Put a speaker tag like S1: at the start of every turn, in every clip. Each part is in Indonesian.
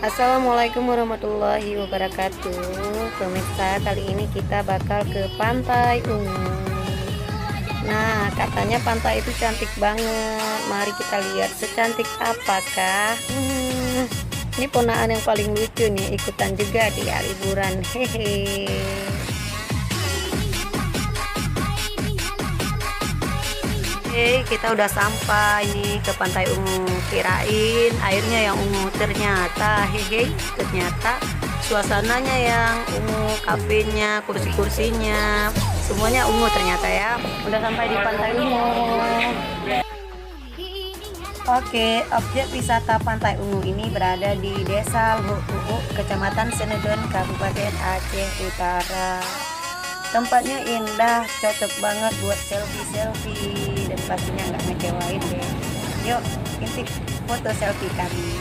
S1: Assalamualaikum warahmatullahi wabarakatuh. Pemirsa, kali ini kita bakal ke Pantai Ungu. Nah, katanya pantai itu cantik banget. Mari kita lihat secantik apakah. Ini ponaan yang paling lucu nih, ikutan juga dia liburan. Hehe. Oke, kita udah sampai nih ke Pantai Ungu. Kirain airnya yang ungu, ternyata ternyata suasananya yang ungu, kafenya, kursi-kursinya, semuanya ungu ternyata ya. Udah sampai di Pantai Ungu. Oke, objek wisata Pantai Ungu ini berada di Desa Luhuk, Kecamatan Senedon, Kabupaten Aceh Utara. Tempatnya indah, cocok banget buat selfie-selfie dan pastinya nggak ngecewain deh. Yuk, intip foto selfie kami.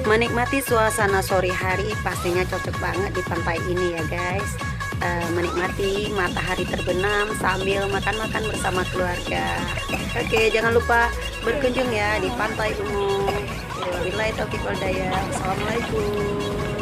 S1: Menikmati suasana sore hari pastinya cocok banget di pantai ini ya guys. Menikmati matahari terbenam sambil makan-makan bersama keluarga. Oke, jangan lupa berkunjung ya di Pantai Ungu. Wabillahi taufiq wal hidayah. Assalamualaikum.